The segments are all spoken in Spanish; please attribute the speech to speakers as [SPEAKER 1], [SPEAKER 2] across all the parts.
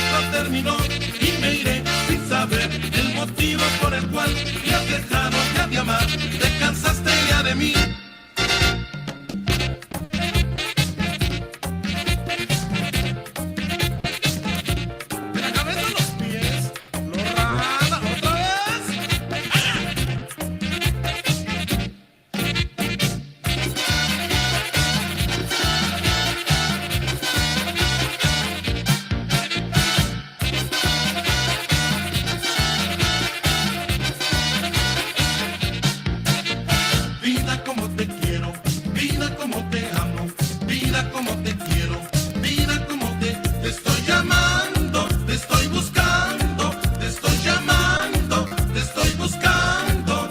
[SPEAKER 1] esto terminó y me iré sin saber el motivo por el cual me has dejado ya de amar. Te cansaste ya de mí. De la cabeza a los pies, Lorana, otra vez. Vida como te quiero, vida como te amo, vida como te quiero, vida como te estoy llamando, te estoy buscando, te estoy llamando, te estoy buscando.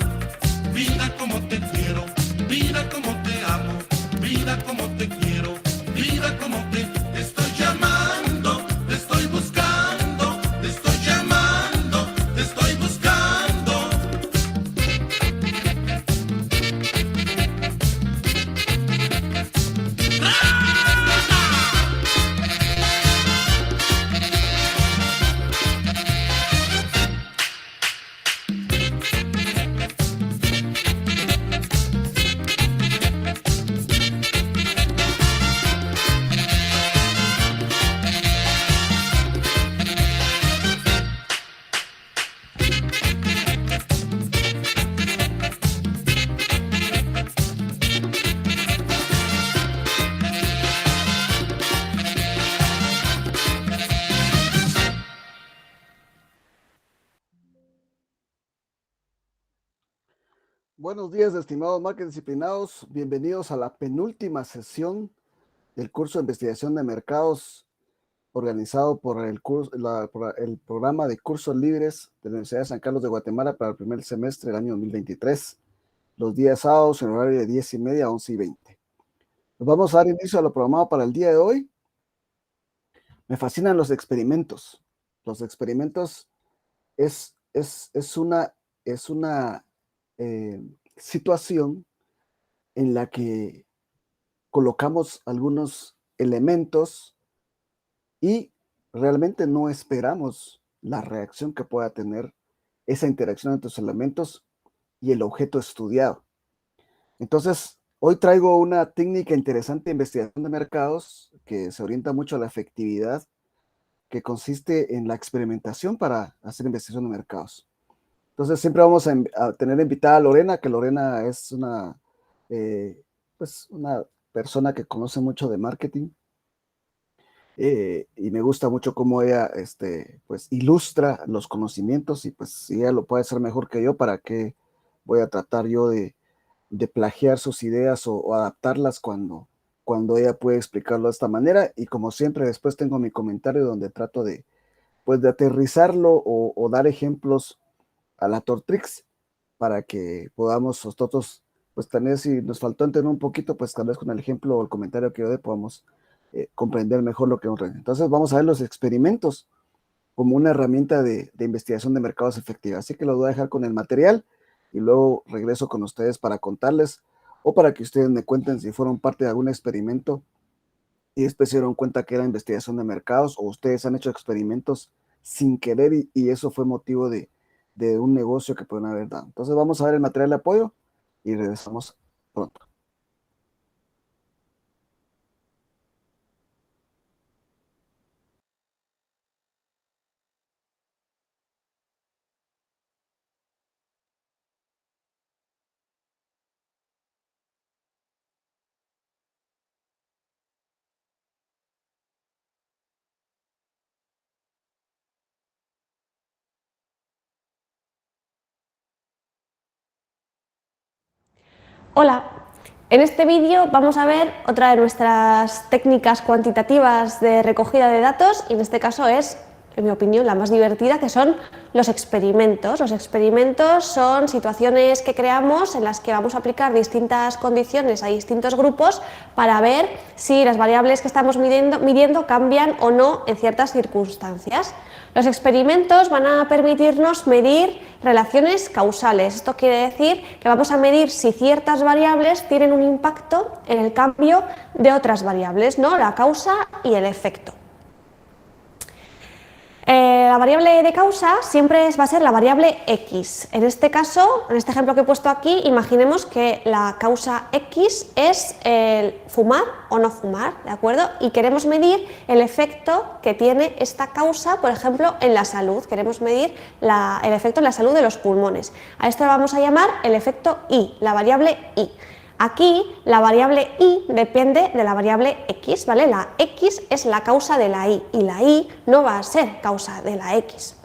[SPEAKER 1] Vida como te quiero, vida como te amo, vida como te quiero, vida como te estoy llamando, te estoy buscando, te estoy llamando, te estoy buscando.
[SPEAKER 2] Buenos días, estimados market disciplinados. Bienvenidos a la penúltima sesión del curso de investigación de mercados organizado por el programa de cursos libres de la Universidad de San Carlos de Guatemala para el primer semestre del año 2023, los días sábados en horario de 10:30 a 11:20. Nos vamos a dar inicio a lo programado para el día de hoy. Me fascinan los experimentos. Los experimentos es una situación en la que colocamos algunos elementos y realmente no esperamos la reacción que pueda tener esa interacción entre los elementos y el objeto estudiado. Entonces, hoy traigo una técnica interesante de investigación de mercados que se orienta mucho a la efectividad, que consiste en la experimentación para hacer investigación de mercados. Entonces, siempre vamos a tener invitada a Lorena, que Lorena es una persona que conoce mucho de marketing, y me gusta mucho cómo ella pues ilustra los conocimientos, y pues si ella lo puede hacer mejor que yo, ¿para qué voy a tratar yo de plagiar sus ideas o adaptarlas cuando ella puede explicarlo de esta manera? Y como siempre, después tengo mi comentario donde trato de aterrizarlo o dar ejemplos a la Tortrix para que podamos nosotros, pues tener, si nos faltó entender un poquito, pues tal vez con el ejemplo o el comentario que yo dé podamos comprender mejor lo que nos refiere. Entonces vamos a ver los experimentos como una herramienta de investigación de mercados efectiva. Así que los voy a dejar con el material y luego regreso con ustedes para contarles o para que ustedes me cuenten si fueron parte de algún experimento y después se dieron cuenta que era investigación de mercados, o ustedes han hecho experimentos sin querer y eso fue motivo de un negocio que pueden haber dado. Entonces vamos a ver el material de apoyo y regresamos pronto.
[SPEAKER 3] Hola, en este vídeo vamos a ver otra de nuestras técnicas cuantitativas de recogida de datos, y en este caso es, en mi opinión, la más divertida, que son los experimentos. Los experimentos son situaciones que creamos en las que vamos a aplicar distintas condiciones a distintos grupos para ver si las variables que estamos midiendo cambian o no en ciertas circunstancias. Los experimentos van a permitirnos medir relaciones causales. Esto quiere decir que vamos a medir si ciertas variables tienen un impacto en el cambio de otras variables, ¿no? La causa y el efecto. la variable de causa siempre va a ser la variable x. En este caso, en este ejemplo que he puesto aquí, imaginemos que la causa x es el fumar o no fumar, ¿de acuerdo? Y queremos medir el efecto que tiene esta causa, por ejemplo, en la salud. Queremos medir el efecto en la salud de los pulmones. A esto le vamos a llamar el efecto y, la variable y. Aquí la variable y depende de la variable x, ¿vale? La x es la causa de la y la y no va a ser causa de la x.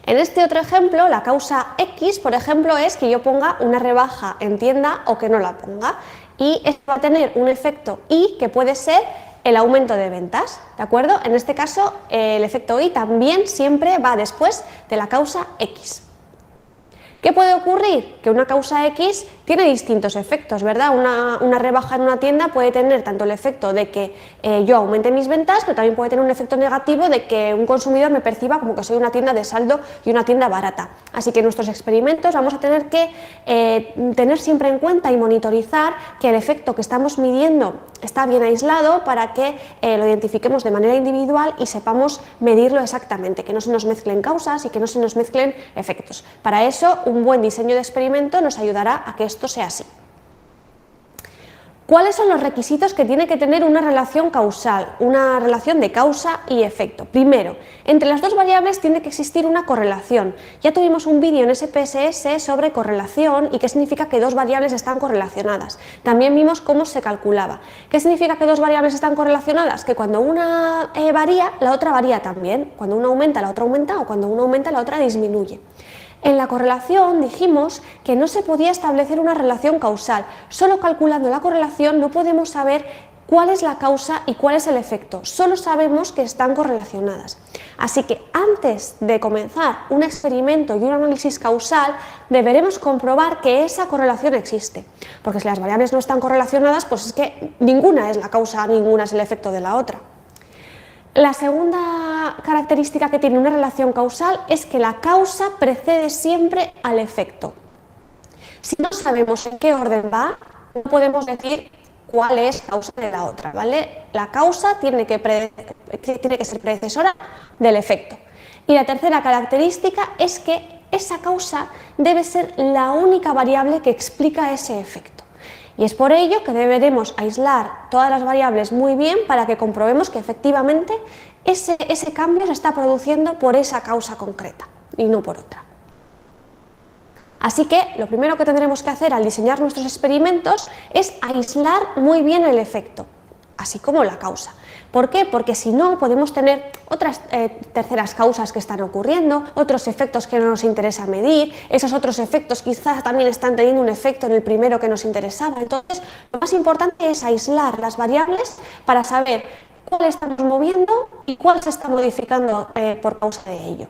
[SPEAKER 3] En este otro ejemplo, la causa x, por ejemplo, es que yo ponga una rebaja en tienda o que no la ponga. Y esto va a tener un efecto y que puede ser el aumento de ventas, ¿de acuerdo? En este caso, el efecto y también siempre va después de la causa x. ¿Qué puede ocurrir? Que una causa X tiene distintos efectos, ¿verdad? Una rebaja en una tienda puede tener tanto el efecto de que yo aumente mis ventas, pero también puede tener un efecto negativo de que un consumidor me perciba como que soy una tienda de saldo y una tienda barata. Así que en nuestros experimentos vamos a tener que tener siempre en cuenta y monitorizar que el efecto que estamos midiendo está bien aislado para que lo identifiquemos de manera individual y sepamos medirlo exactamente, que no se nos mezclen causas y que no se nos mezclen efectos. Para eso, un buen diseño de experimento nos ayudará a que esto sea así. ¿Cuáles son los requisitos que tiene que tener una relación causal, una relación de causa y efecto? Primero, entre las dos variables tiene que existir una correlación. Ya tuvimos un vídeo en SPSS sobre correlación y qué significa que dos variables están correlacionadas. También vimos cómo se calculaba. ¿Qué significa que dos variables están correlacionadas? Que cuando una varía, la otra varía también. Cuando una aumenta, la otra aumenta, o cuando una aumenta, la otra disminuye. En la correlación dijimos que no se podía establecer una relación causal. Solo calculando la correlación no podemos saber cuál es la causa y cuál es el efecto. Solo sabemos que están correlacionadas. Así que antes de comenzar un experimento y un análisis causal, deberemos comprobar que esa correlación existe. Porque si las variables no están correlacionadas, pues es que ninguna es la causa, ninguna es el efecto de la otra. La segunda característica que tiene una relación causal es que la causa precede siempre al efecto. Si no sabemos en qué orden va, no podemos decir cuál es causa de la otra, ¿vale? La causa tiene que ser predecesora del efecto. Y la tercera característica es que esa causa debe ser la única variable que explica ese efecto. Y es por ello que deberemos aislar todas las variables muy bien para que comprobemos que efectivamente ese cambio se está produciendo por esa causa concreta y no por otra. Así que lo primero que tendremos que hacer al diseñar nuestros experimentos es aislar muy bien el efecto, así como la causa. ¿Por qué? Porque si no podemos tener otras terceras causas que están ocurriendo, otros efectos que no nos interesa medir, esos otros efectos quizás también están teniendo un efecto en el primero que nos interesaba. Entonces, lo más importante es aislar las variables para saber cuál estamos moviendo y cuál se está modificando por causa de ello.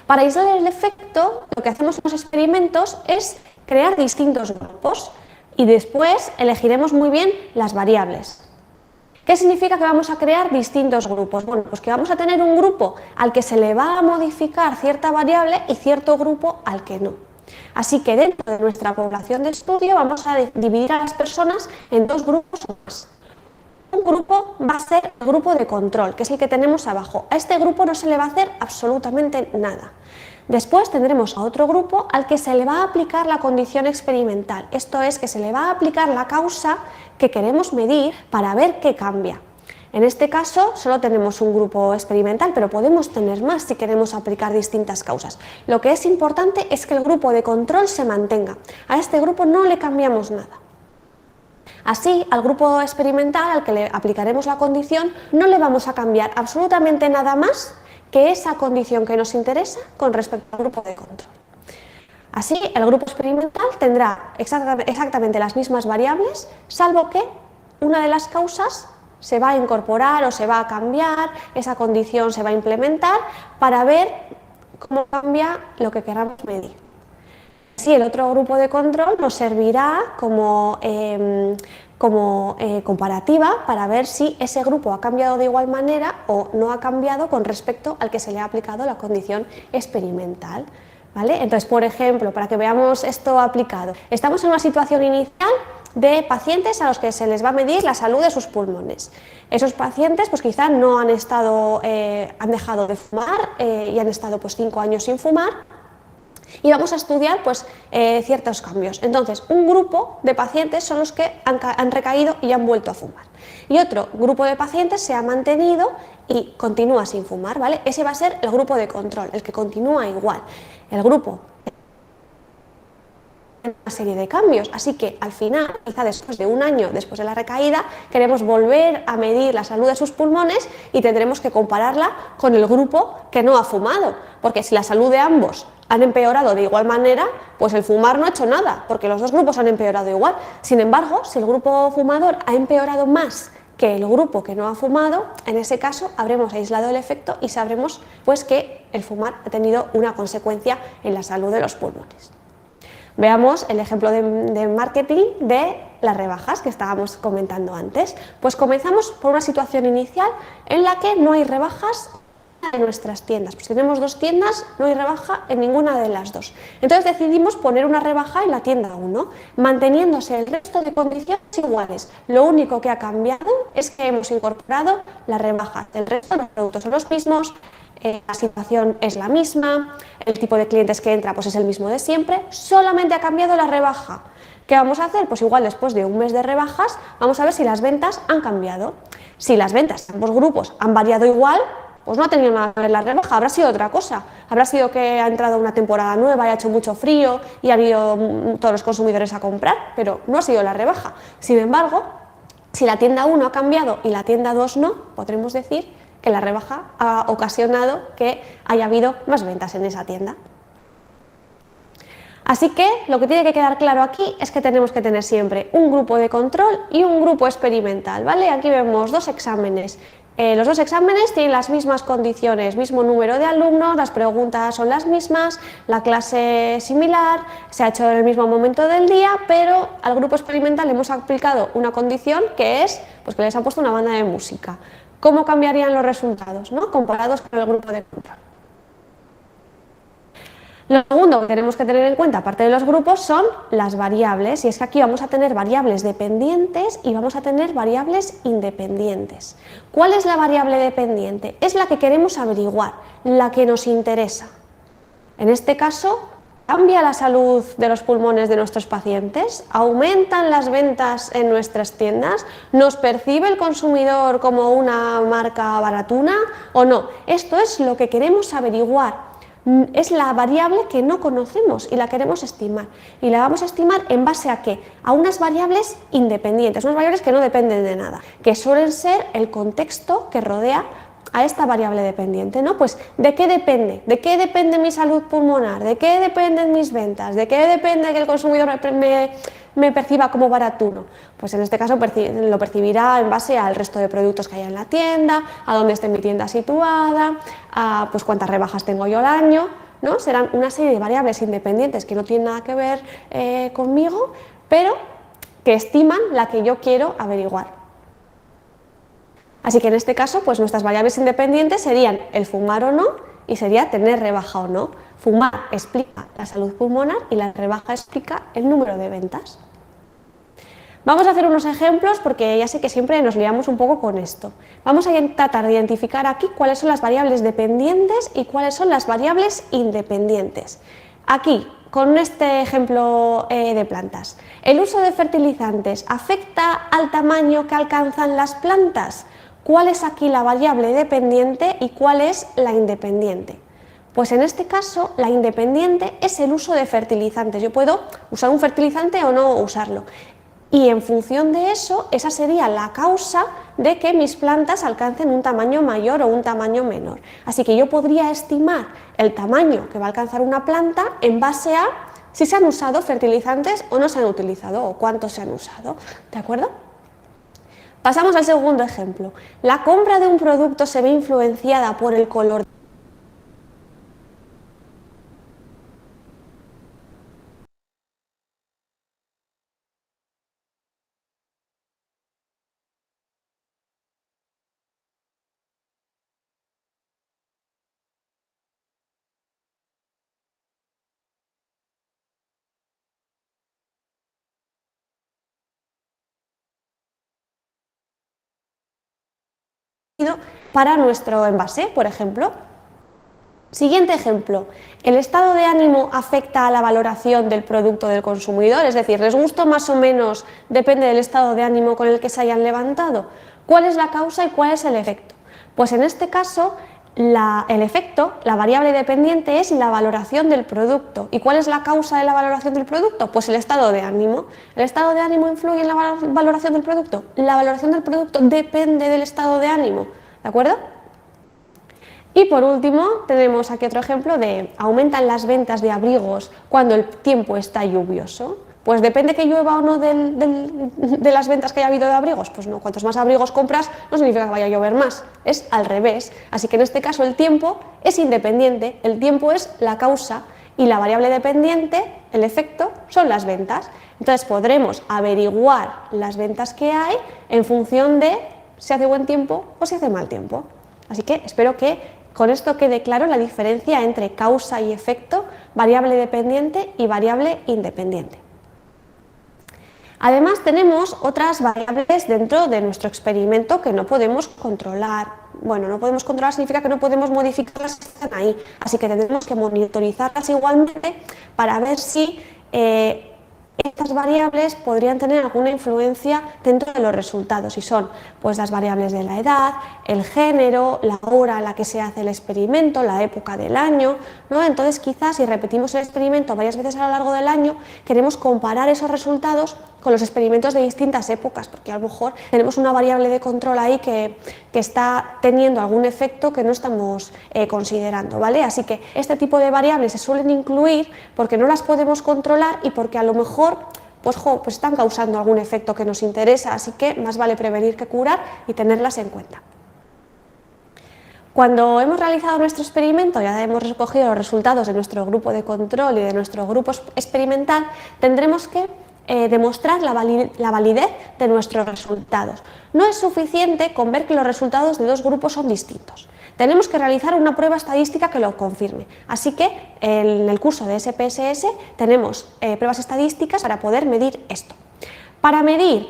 [SPEAKER 3] Para aislar el efecto, lo que hacemos en los experimentos es crear distintos grupos y después elegiremos muy bien las variables. ¿Qué significa que vamos a crear distintos grupos? Bueno, pues que vamos a tener un grupo al que se le va a modificar cierta variable y cierto grupo al que no. Así que dentro de nuestra población de estudio vamos a dividir a las personas en dos grupos o más. Un grupo va a ser el grupo de control, que es el que tenemos abajo. A este grupo no se le va a hacer absolutamente nada. Después tendremos a otro grupo al que se le va a aplicar la condición experimental. Esto es que se le va a aplicar la causa que queremos medir para ver qué cambia. En este caso solo tenemos un grupo experimental, pero podemos tener más si queremos aplicar distintas causas. Lo que es importante es que el grupo de control se mantenga. A este grupo no le cambiamos nada. Así, al grupo experimental al que le aplicaremos la condición no le vamos a cambiar absolutamente nada más que esa condición que nos interesa con respecto al grupo de control. Así, el grupo experimental tendrá exactamente las mismas variables, salvo que una de las causas se va a incorporar o se va a cambiar, esa condición se va a implementar para ver cómo cambia lo que queramos medir. Así, el otro grupo de control nos servirá como comparativa para ver si ese grupo ha cambiado de igual manera o no ha cambiado con respecto al que se le ha aplicado la condición experimental, ¿vale? Entonces, por ejemplo, para que veamos esto aplicado, estamos en una situación inicial de pacientes a los que se les va a medir la salud de sus pulmones. Esos pacientes pues quizá no han han dejado de fumar y han estado pues 5 años sin fumar, y vamos a estudiar pues, ciertos cambios. Entonces, un grupo de pacientes son los que han recaído y han vuelto a fumar. Y otro grupo de pacientes se ha mantenido y continúa sin fumar, ¿vale? Ese va a ser el grupo de control, el que continúa igual. El grupo una serie de cambios, así que al final, quizá después de un año después de la recaída, queremos volver a medir la salud de sus pulmones y tendremos que compararla con el grupo que no ha fumado, porque si la salud de ambos han empeorado de igual manera, pues el fumar no ha hecho nada, porque los dos grupos han empeorado igual. Sin embargo, si el grupo fumador ha empeorado más que el grupo que no ha fumado, en ese caso habremos aislado el efecto y sabremos pues, que el fumar ha tenido una consecuencia en la salud de los pulmones. Veamos el ejemplo de marketing de las rebajas que estábamos comentando antes. Pues comenzamos por una situación inicial en la que no hay rebajas en nuestras tiendas. Pues tenemos 2 tiendas, no hay rebaja en ninguna de las 2. Entonces decidimos poner una rebaja en la tienda 1, manteniéndose el resto de condiciones iguales. Lo único que ha cambiado es que hemos incorporado la rebaja. El resto de los productos son los mismos, la situación es la misma, el tipo de clientes que entra pues es el mismo de siempre, solamente ha cambiado la rebaja. ¿Qué vamos a hacer? Pues igual después de un mes de rebajas vamos a ver si las ventas han cambiado. Si las ventas de ambos grupos han variado igual, pues no ha tenido nada que ver la rebaja, habrá sido otra cosa. Habrá sido que ha entrado una temporada nueva y ha hecho mucho frío y han ido todos los consumidores a comprar, pero no ha sido la rebaja. Sin embargo, si la tienda 1 ha cambiado y la tienda 2 no, podremos decir que la rebaja ha ocasionado que haya habido más ventas en esa tienda. Así que lo que tiene que quedar claro aquí es que tenemos que tener siempre un grupo de control y un grupo experimental, ¿vale? Aquí vemos 2 exámenes. Los 2 exámenes tienen las mismas condiciones, mismo número de alumnos, las preguntas son las mismas, la clase es similar, se ha hecho en el mismo momento del día, pero al grupo experimental le hemos aplicado una condición que es pues que les han puesto una banda de música. ¿Cómo cambiarían los resultados, ¿no? Comparados con el grupo de control? Lo segundo que tenemos que tener en cuenta, aparte de los grupos, son las variables, y es que aquí vamos a tener variables dependientes y vamos a tener variables independientes. ¿Cuál es la variable dependiente? Es la que queremos averiguar, la que nos interesa. En este caso, ¿cambia la salud de los pulmones de nuestros pacientes? ¿Aumentan las ventas en nuestras tiendas? ¿Nos percibe el consumidor como una marca baratuna o no? Esto es lo que queremos averiguar. Es la variable que no conocemos y la queremos estimar. ¿Y la vamos a estimar en base a qué? A unas variables independientes, unas variables que no dependen de nada, que suelen ser el contexto que rodea a esta variable dependiente, ¿no? Pues ¿de qué depende? ¿De qué depende mi salud pulmonar? ¿De qué dependen mis ventas? ¿De qué depende que el consumidor me perciba como baratuno? Pues en este caso lo percibirá en base al resto de productos que haya en la tienda, a dónde esté mi tienda situada, a pues cuántas rebajas tengo yo al año, ¿no? Serán una serie de variables independientes que no tienen nada que ver conmigo, pero que estiman la que yo quiero averiguar. Así que en este caso, pues nuestras variables independientes serían el fumar o no y sería tener rebaja o no. Fumar explica la salud pulmonar y la rebaja explica el número de ventas. Vamos a hacer unos ejemplos porque ya sé que siempre nos liamos un poco con esto. Vamos a tratar de identificar aquí cuáles son las variables dependientes y cuáles son las variables independientes. Aquí, con este ejemplo de plantas, ¿el uso de fertilizantes afecta al tamaño que alcanzan las plantas? ¿Cuál es aquí la variable dependiente y cuál es la independiente? Pues en este caso la independiente es el uso de fertilizantes. Yo puedo usar un fertilizante o no usarlo. Y en función de eso, esa sería la causa de que mis plantas alcancen un tamaño mayor o un tamaño menor. Así que yo podría estimar el tamaño que va a alcanzar una planta en base a si se han usado fertilizantes o no se han utilizado o cuántos se han usado. ¿De acuerdo? Pasamos al segundo ejemplo. La compra de un producto se ve influenciada por el color para nuestro envase, por ejemplo. Siguiente ejemplo, ¿el estado de ánimo afecta a la valoración del producto del consumidor? Es decir, ¿les gustó más o menos? Depende del estado de ánimo con el que se hayan levantado. ¿Cuál es la causa y cuál es el efecto? Pues en este caso, el efecto, la variable dependiente, es la valoración del producto. ¿Y cuál es la causa de la valoración del producto? Pues el estado de ánimo. ¿El estado de ánimo influye en la valoración del producto? La valoración del producto depende del estado de ánimo, ¿de acuerdo? Y por último tenemos aquí otro ejemplo de aumentan las ventas de abrigos cuando el tiempo está lluvioso. Pues depende que llueva o no de las ventas que haya habido de abrigos. Pues no, cuantos más abrigos compras no significa que vaya a llover más, es al revés. Así que en este caso el tiempo es independiente, el tiempo es la causa y la variable dependiente, el efecto, son las ventas. Entonces podremos averiguar las ventas que hay en función de si hace buen tiempo o si hace mal tiempo. Así que espero que con esto quede claro la diferencia entre causa y efecto, variable dependiente y variable independiente. Además tenemos otras variables dentro de nuestro experimento que no podemos controlar. Bueno, no podemos controlar significa que no podemos modificarlas que están ahí, así que tendremos que monitorizarlas igualmente para ver si estas variables podrían tener alguna influencia dentro de los resultados y son pues las variables de la edad, el género, la hora a la que se hace el experimento, la época del año, ¿no? Entonces quizás si repetimos el experimento varias veces a lo largo del año queremos comparar esos resultados con los experimentos de distintas épocas, porque a lo mejor tenemos una variable de control ahí que está teniendo algún efecto que no estamos considerando, ¿vale? Así que este tipo de variables se suelen incluir porque no las podemos controlar y porque a lo mejor pues están causando algún efecto que nos interesa, así que más vale prevenir que curar y tenerlas en cuenta. Cuando hemos realizado nuestro experimento, ya hemos recogido los resultados de nuestro grupo de control y de nuestro grupo experimental, tendremos que demostrar la validez de nuestros resultados. No es suficiente con ver que los resultados de dos grupos son distintos. Tenemos que realizar una prueba estadística que lo confirme. Así que en el curso de SPSS tenemos pruebas estadísticas para poder medir esto. Para medir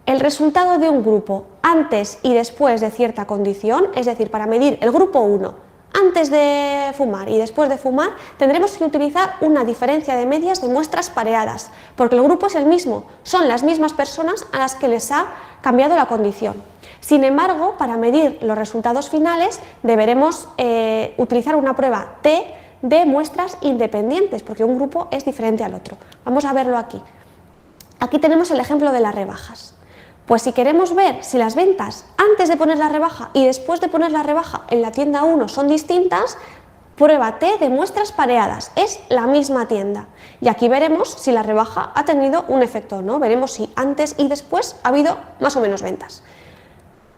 [SPEAKER 3] el resultado de un grupo antes y después de cierta condición, es decir, para medir el grupo 1 antes de fumar y después de fumar, tendremos que utilizar una diferencia de medias de muestras pareadas, porque el grupo es el mismo, son las mismas personas a las que les ha cambiado la condición. Sin embargo, para medir los resultados finales deberemos utilizar una prueba T de muestras independientes, porque un grupo es diferente al otro. Vamos a verlo aquí. Aquí tenemos el ejemplo de las rebajas. Pues si queremos ver si las ventas antes de poner la rebaja y después de poner la rebaja en la tienda 1 son distintas, prueba T de muestras pareadas, es la misma tienda. Y aquí veremos si la rebaja ha tenido un efecto o no, veremos si antes y después ha habido más o menos ventas.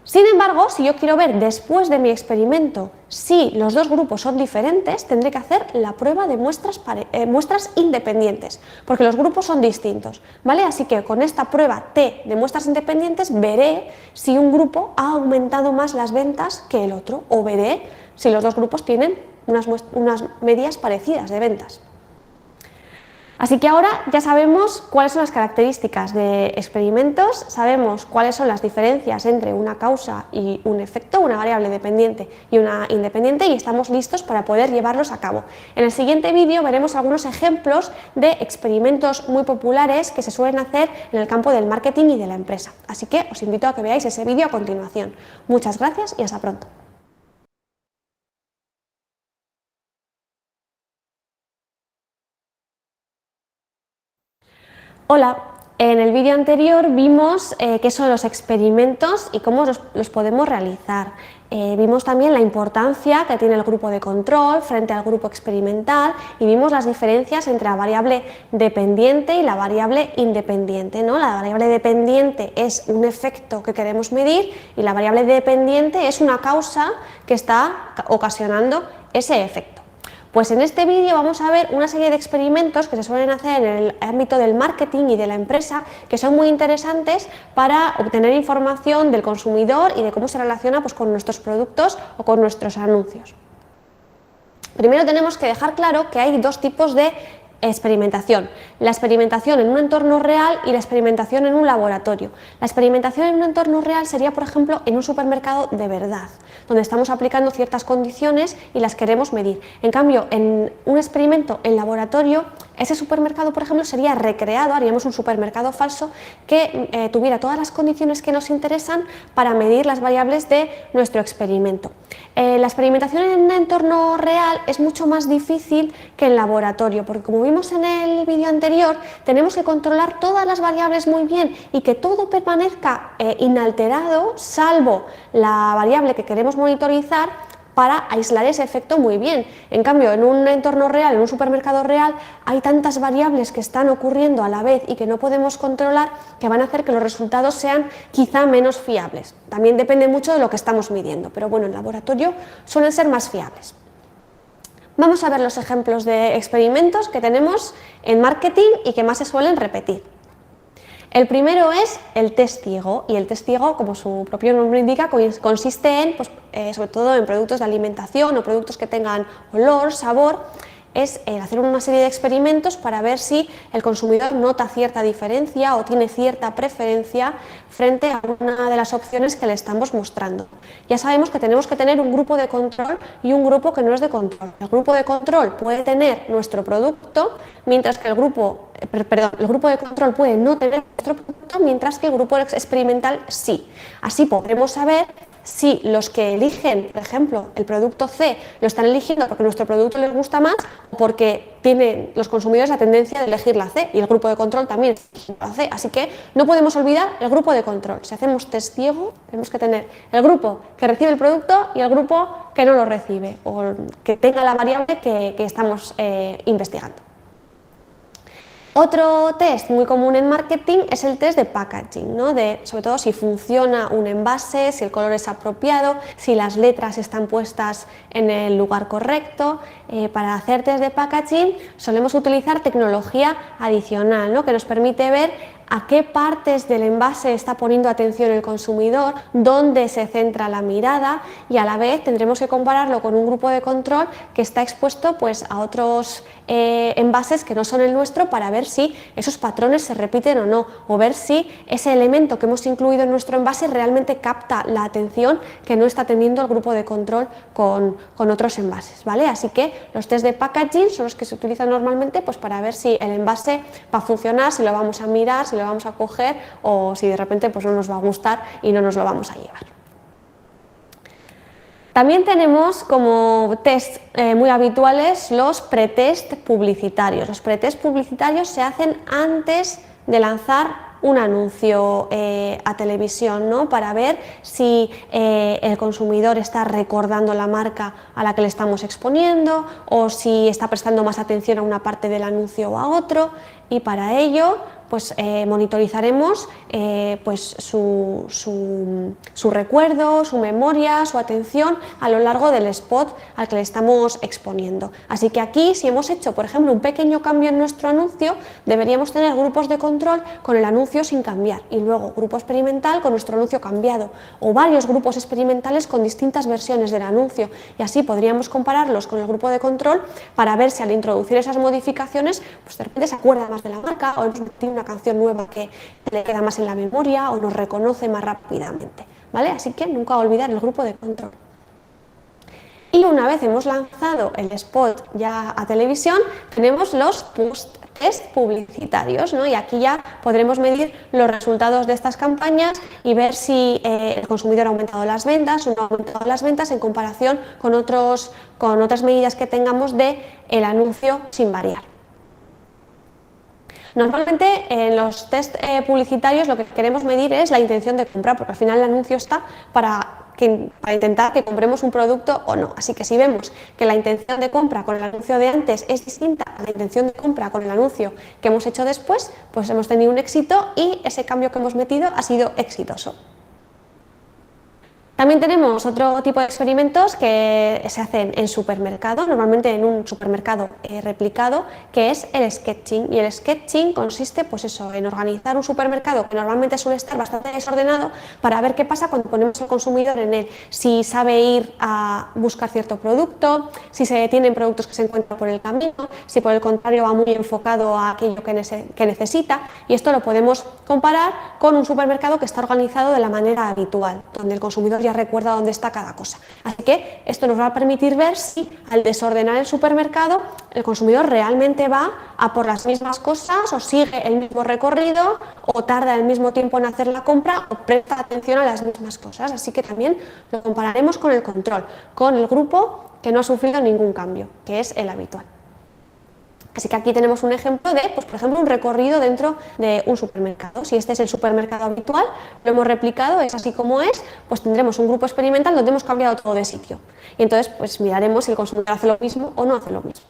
[SPEAKER 3] Sin embargo, si yo quiero ver después de mi experimento si los dos grupos son diferentes, tendré que hacer la prueba de muestras independientes, porque los grupos son distintos, ¿vale? Así que con esta prueba T de muestras independientes veré si un grupo ha aumentado más las ventas que el otro, o veré si los dos grupos tienen unas medias parecidas de ventas. Así que ahora ya sabemos cuáles son las características de experimentos, sabemos cuáles son las diferencias entre una causa y un efecto, una variable dependiente y una independiente, y estamos listos para poder llevarlos a cabo. En el siguiente vídeo veremos algunos ejemplos de experimentos muy populares que se suelen hacer en el campo del marketing y de la empresa. Así que os invito a que veáis ese vídeo a continuación. Muchas gracias y hasta pronto. Hola, en el vídeo anterior vimos qué son los experimentos y cómo los podemos realizar. Vimos también la importancia que tiene el grupo de control frente al grupo experimental y vimos las diferencias entre la variable dependiente y la variable independiente, ¿no? La variable dependiente es un efecto que queremos medir y la variable dependiente es una causa que está ocasionando ese efecto. Pues en este vídeo vamos a ver una serie de experimentos que se suelen hacer en el ámbito del marketing y de la empresa que son muy interesantes para obtener información del consumidor y de cómo se relaciona pues, con nuestros productos o con nuestros anuncios. Primero tenemos que dejar claro que hay dos tipos de experimentación. La experimentación en un entorno real y la experimentación en un laboratorio. La experimentación en un entorno real sería, por ejemplo, en un supermercado de verdad, donde estamos aplicando ciertas condiciones y las queremos medir. En cambio, en un experimento en laboratorio, ese supermercado, por ejemplo, sería recreado, haríamos un supermercado falso que tuviera todas las condiciones que nos interesan para medir las variables de nuestro experimento. La experimentación en un entorno real es mucho más difícil que en laboratorio, porque como vimos en el vídeo anterior, tenemos que controlar todas las variables muy bien y que todo permanezca inalterado, salvo la variable que queremos monitorizar, para aislar ese efecto muy bien. En cambio, en un entorno real, en un supermercado real, hay tantas variables que están ocurriendo a la vez y que no podemos controlar, que van a hacer que los resultados sean quizá menos fiables. También depende mucho de lo que estamos midiendo, pero bueno, en laboratorio suelen ser más fiables. Vamos a ver los ejemplos de experimentos que tenemos en marketing y que más se suelen repetir. El primero es el test ciego, y el test ciego, como su propio nombre indica, consiste en, sobre todo en productos de alimentación o productos que tengan olor, sabor, es hacer una serie de experimentos para ver si el consumidor nota cierta diferencia o tiene cierta preferencia frente a una de las opciones que le estamos mostrando. Ya sabemos que tenemos que tener un grupo de control y un grupo que no es de control. El grupo de control puede tener nuestro producto, mientras que el grupo de control puede no tener nuestro producto, mientras que el grupo experimental sí. Así podremos saber si los que eligen, por ejemplo, el producto C, lo están eligiendo porque nuestro producto les gusta más o porque tienen los consumidores la tendencia de elegir la C, y el grupo de control también elige la C. Así que no podemos olvidar el grupo de control. Si hacemos test ciego, tenemos que tener el grupo que recibe el producto y el grupo que no lo recibe, o que tenga la variable que estamos investigando. Otro test muy común en marketing es el test de packaging, ¿no? Sobre todo si funciona un envase, si el color es apropiado, si las letras están puestas en el lugar correcto. Para hacer test de packaging solemos utilizar tecnología adicional, ¿no? Que nos permite ver a qué partes del envase está poniendo atención el consumidor, dónde se centra la mirada, y a la vez tendremos que compararlo con un grupo de control que está expuesto pues, a otros envases que no son el nuestro, para ver si esos patrones se repiten o no, o ver si ese elemento que hemos incluido en nuestro envase realmente capta la atención que no está teniendo el grupo de control con otros envases, ¿vale? Así que los test de packaging son los que se utilizan normalmente pues, para ver si el envase va a funcionar, si lo vamos a mirar, si lo vamos a coger, o si de repente pues, no nos va a gustar y no nos lo vamos a llevar. También tenemos como test muy habituales los pretest publicitarios. Los pretest publicitarios se hacen antes de lanzar un anuncio a televisión, ¿no? Para ver si el consumidor está recordando la marca a la que le estamos exponiendo, o si está prestando más atención a una parte del anuncio o a otro, y para ello pues monitorizaremos pues su recuerdo, su memoria, su atención a lo largo del spot al que le estamos exponiendo. Así que aquí, si hemos hecho, por ejemplo, un pequeño cambio en nuestro anuncio, deberíamos tener grupos de control con el anuncio sin cambiar, y luego grupo experimental con nuestro anuncio cambiado, o varios grupos experimentales con distintas versiones del anuncio, y así podríamos compararlos con el grupo de control para ver si al introducir esas modificaciones pues de repente se acuerda más de la marca, o tiene una canción nueva que le queda más en la memoria, o nos reconoce más rápidamente, ¿vale? Así que nunca olvidar el grupo de control. Y una vez hemos lanzado el spot ya a televisión, tenemos los post-test publicitarios, ¿no? Y aquí ya podremos medir los resultados de estas campañas y ver si el consumidor ha aumentado las ventas o no ha aumentado las ventas en comparación con otras medidas que tengamos del anuncio sin variar. Normalmente en los test publicitarios lo que queremos medir es la intención de compra, porque al final el anuncio está para intentar que compremos un producto o no. Así que si vemos que la intención de compra con el anuncio de antes es distinta a la intención de compra con el anuncio que hemos hecho después, pues hemos tenido un éxito y ese cambio que hemos metido ha sido exitoso. También tenemos otro tipo de experimentos que se hacen en supermercados, normalmente en un supermercado replicado, que es el sketching. Y el sketching consiste, pues eso, en organizar un supermercado que normalmente suele estar bastante desordenado para ver qué pasa cuando ponemos al consumidor en él, si sabe ir a buscar cierto producto, si se detienen productos que se encuentran por el camino, si por el contrario va muy enfocado a aquello que necesita. Y esto lo podemos comparar con un supermercado que está organizado de la manera habitual, donde el consumidor ya recuerda dónde está cada cosa. Así que esto nos va a permitir ver si al desordenar el supermercado el consumidor realmente va a por las mismas cosas o sigue el mismo recorrido o tarda el mismo tiempo en hacer la compra o presta atención a las mismas cosas. Así que también lo compararemos con el control, con el grupo que no ha sufrido ningún cambio, que es el habitual. Así que aquí tenemos un ejemplo de, pues, por ejemplo, un recorrido dentro de un supermercado. Si este es el supermercado habitual, lo hemos replicado, es así como es, pues tendremos un grupo experimental donde hemos cambiado todo de sitio. Y entonces, pues miraremos si el consumidor hace lo mismo o no hace lo mismo.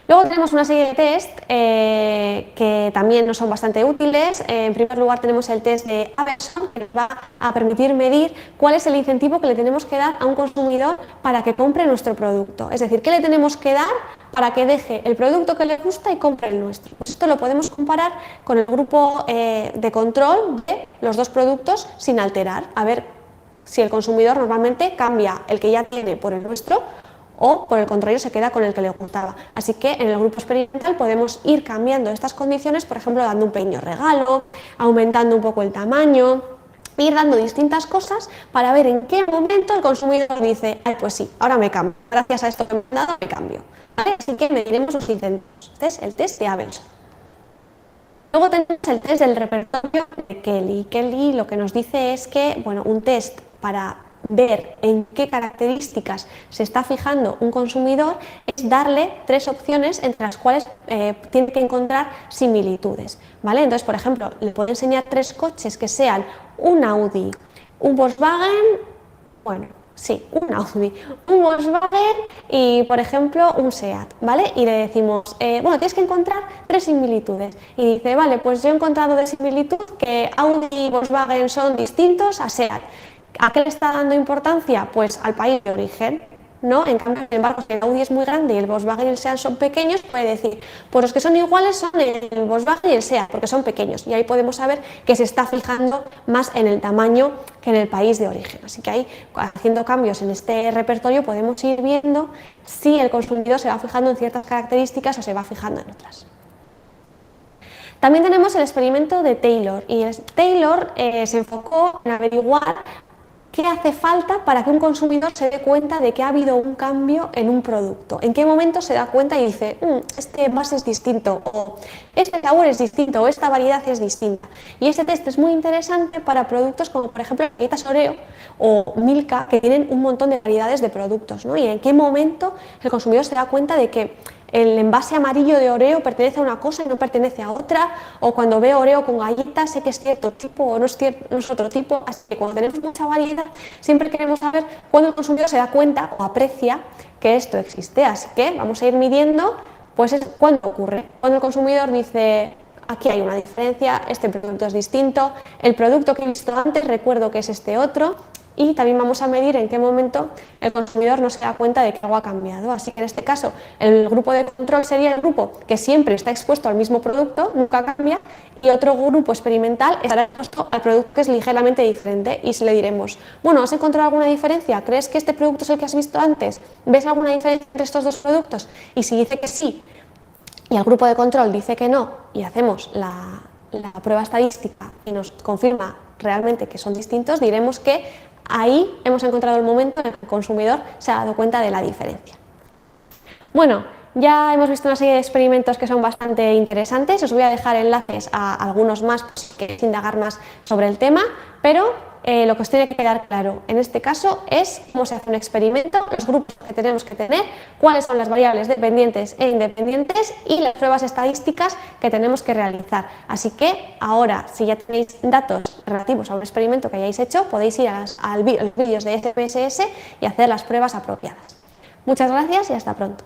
[SPEAKER 3] Luego tenemos una serie de test que también nos son bastante útiles. En primer lugar tenemos el test de Averson, que nos va a permitir medir cuál es el incentivo que le tenemos que dar a un consumidor para que compre nuestro producto. Es decir, qué le tenemos que dar para que deje el producto que le gusta y compre el nuestro. Pues esto lo podemos comparar con el grupo de control de los dos productos sin alterar, a ver si el consumidor normalmente cambia el que ya tiene por el nuestro o por el contrario se queda con el que le gustaba. Así que en el grupo experimental podemos ir cambiando estas condiciones, por ejemplo dando un pequeño regalo, aumentando un poco el tamaño, ir dando distintas cosas para ver en qué momento el consumidor dice, ay, pues sí, ahora me cambio, gracias a esto que me han dado me cambio. ¿Vale? Así que mediremos los incentivos. Este es el test de Averson. Luego tenemos el test del repertorio de Kelly. Kelly lo que nos dice es que, bueno, un test para ver en qué características se está fijando un consumidor es darle tres opciones entre las cuales tiene que encontrar similitudes, ¿vale? Entonces, por ejemplo, le puedo enseñar tres coches que sean un Audi, un Volkswagen, bueno, sí, un Audi, un Volkswagen y, por ejemplo, un SEAT, ¿vale? Y le decimos, bueno, tienes que encontrar tres similitudes. Y dice, vale, pues yo he encontrado de similitud que Audi y Volkswagen son distintos a SEAT. ¿A qué le está dando importancia? Pues al país de origen, ¿no? En cambio, sin embargo, si el Audi es muy grande y el Volkswagen y el SEAT son pequeños, puede decir, pues los que son iguales son el Volkswagen y el SEAT, porque son pequeños. Y ahí podemos saber que se está fijando más en el tamaño que en el país de origen. Así que ahí, haciendo cambios en este repertorio, podemos ir viendo si el consumidor se va fijando en ciertas características o se va fijando en otras. También tenemos el experimento de Taylor, y Taylor se enfocó en averiguar ¿qué hace falta para que un consumidor se dé cuenta de que ha habido un cambio en un producto? ¿En qué momento se da cuenta y dice, este envase es distinto, o este sabor es distinto, o esta variedad es distinta? Y este test es muy interesante para productos como, por ejemplo, galletas Oreo o Milka, que tienen un montón de variedades de productos, ¿no? Y en qué momento el consumidor se da cuenta de que el envase amarillo de Oreo pertenece a una cosa y no pertenece a otra, o cuando veo Oreo con galletas sé que es cierto tipo o no es otro tipo. Así que cuando tenemos mucha variedad siempre queremos saber cuándo el consumidor se da cuenta o aprecia que esto existe. Así que vamos a ir midiendo pues cuándo ocurre, cuando el consumidor dice, aquí hay una diferencia, este producto es distinto, el producto que he visto antes recuerdo que es este otro. Y también vamos a medir en qué momento el consumidor no se da cuenta de que algo ha cambiado. Así que en este caso el grupo de control sería el grupo que siempre está expuesto al mismo producto, nunca cambia, y otro grupo experimental estará expuesto al producto que es ligeramente diferente y se le diremos, bueno, ¿has encontrado alguna diferencia? ¿Crees que este producto es el que has visto antes? ¿Ves alguna diferencia entre estos dos productos? Y si dice que sí y el grupo de control dice que no y hacemos la prueba estadística y nos confirma realmente que son distintos, diremos que ahí hemos encontrado el momento en el que el consumidor se ha dado cuenta de la diferencia. Bueno, ya hemos visto una serie de experimentos que son bastante interesantes. Os voy a dejar enlaces a algunos más si queréis indagar más sobre el tema, pero lo que os tiene que quedar claro en este caso es cómo se hace un experimento, los grupos que tenemos que tener, cuáles son las variables dependientes e independientes y las pruebas estadísticas que tenemos que realizar. Así que ahora, si ya tenéis datos relativos a un experimento que hayáis hecho, podéis ir a los vídeos de SPSS y hacer las pruebas apropiadas. Muchas gracias y hasta pronto.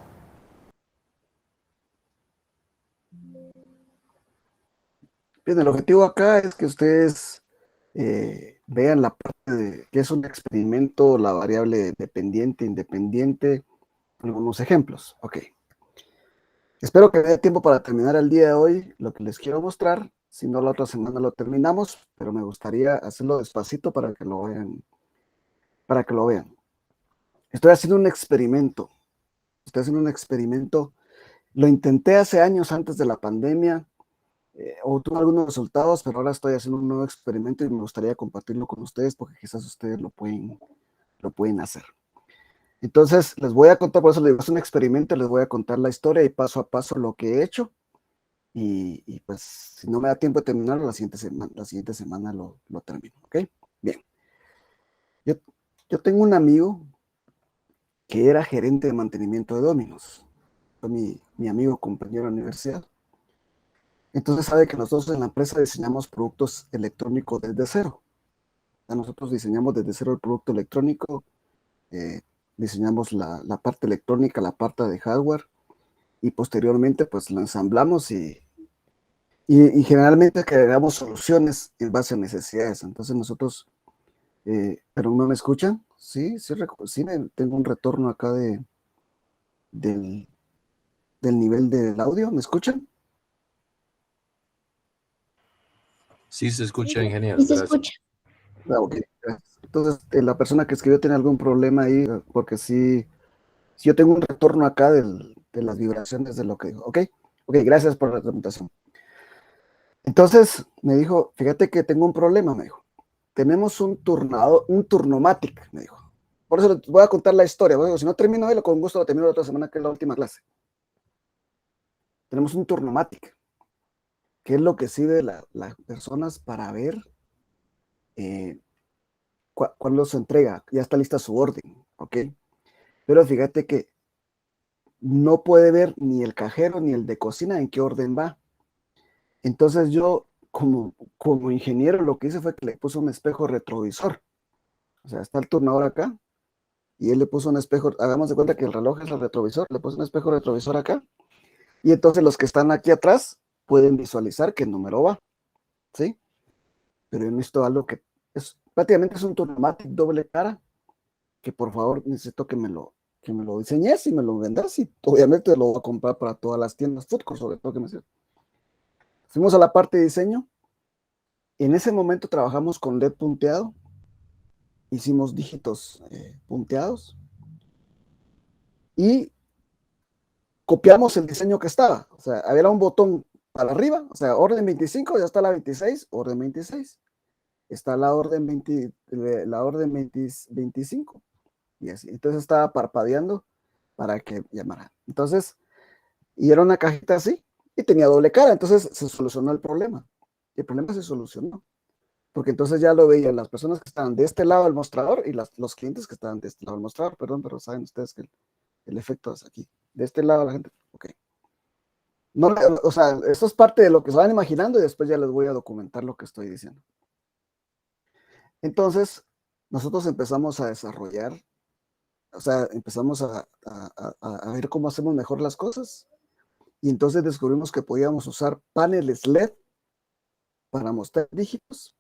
[SPEAKER 2] Bien, el objetivo acá es que ustedes vean la parte de qué es un experimento, la variable dependiente, independiente, algunos ejemplos. Ok. Espero que dé tiempo para terminar el día de hoy lo que les quiero mostrar. Si no, la otra semana lo terminamos, pero me gustaría hacerlo despacito para que lo vean, para que lo vean. Estoy haciendo un experimento. Estoy haciendo un experimento. Lo intenté hace años antes de la pandemia. Obtuve algunos resultados, pero ahora estoy haciendo un nuevo experimento y me gustaría compartirlo con ustedes porque quizás ustedes lo pueden hacer. Entonces, les voy a contar, por eso les digo, es un experimento, les voy a contar la historia y paso a paso lo que he hecho. Y pues, si no me da tiempo de terminarlo, la siguiente semana lo termino, ¿ok? Bien. Yo, yo tengo un amigo que era gerente de mantenimiento de Domino's. Fue mi amigo, compañero de universidad. Entonces sabe que nosotros en la empresa diseñamos productos electrónicos desde cero. O sea, nosotros diseñamos desde cero el producto electrónico, diseñamos la parte electrónica, la parte de hardware, y posteriormente pues lo ensamblamos y generalmente creamos soluciones en base a necesidades. Entonces nosotros, ¿pero no me escuchan? Sí, sí tengo un retorno acá del, del nivel del audio, ¿me escuchan?
[SPEAKER 4] Sí, se escucha,
[SPEAKER 3] Sí,
[SPEAKER 4] ingeniero.
[SPEAKER 3] se
[SPEAKER 4] Gracias.
[SPEAKER 3] escucha.
[SPEAKER 2] Ah, ok, gracias. Entonces, la persona que escribió tiene algún problema ahí, porque sí, yo tengo un retorno acá de las vibraciones de lo que dijo. Ok, ok, gracias por la presentación. Entonces me dijo, fíjate que tengo un problema, me dijo. Tenemos un turnomatic, me dijo. Por eso les voy a contar la historia. Bueno, si no termino hoy, con gusto lo termino la otra semana, que es la última clase. Tenemos un turnomatic, que es lo que sirve las personas para ver cuándo se entrega. Ya está lista su orden, ¿ok? Pero fíjate que no puede ver ni el cajero ni el de cocina en qué orden va. Entonces yo, como ingeniero, lo que hice fue que le puse un espejo retrovisor. O sea, está el turnador acá y él le puso un espejo, hagamos de cuenta que el reloj es el retrovisor, le puso un espejo retrovisor acá y entonces los que están aquí atrás pueden visualizar qué número va, ¿sí? Pero yo necesito algo que prácticamente es un turnomatic doble cara, que por favor necesito que me lo diseñes y me lo vendas y obviamente lo voy a comprar para todas las tiendas food court, sobre todo que me sirve. Fuimos a la parte de diseño. En ese momento trabajamos con LED punteado, hicimos dígitos punteados y copiamos el diseño que estaba. O sea, había un botón para arriba, o sea, orden 25, ya está la 26, orden 26. Está la orden 20, la orden 20, 25. Y así. Entonces estaba parpadeando para que llamara. Entonces, y era una cajita así y tenía doble cara. Entonces se solucionó el problema. El problema se solucionó. Porque entonces ya lo veían las personas que estaban de este lado del mostrador y los clientes que estaban de este lado del mostrador, perdón, pero saben ustedes que el efecto es aquí. De este lado la gente, ok. No, o sea, esto es parte de lo que se van imaginando y después ya les voy a documentar lo que estoy diciendo. Entonces, nosotros empezamos a desarrollar, o sea, empezamos a ver cómo hacemos mejor las cosas y entonces descubrimos que podíamos usar paneles LED para mostrar dígitos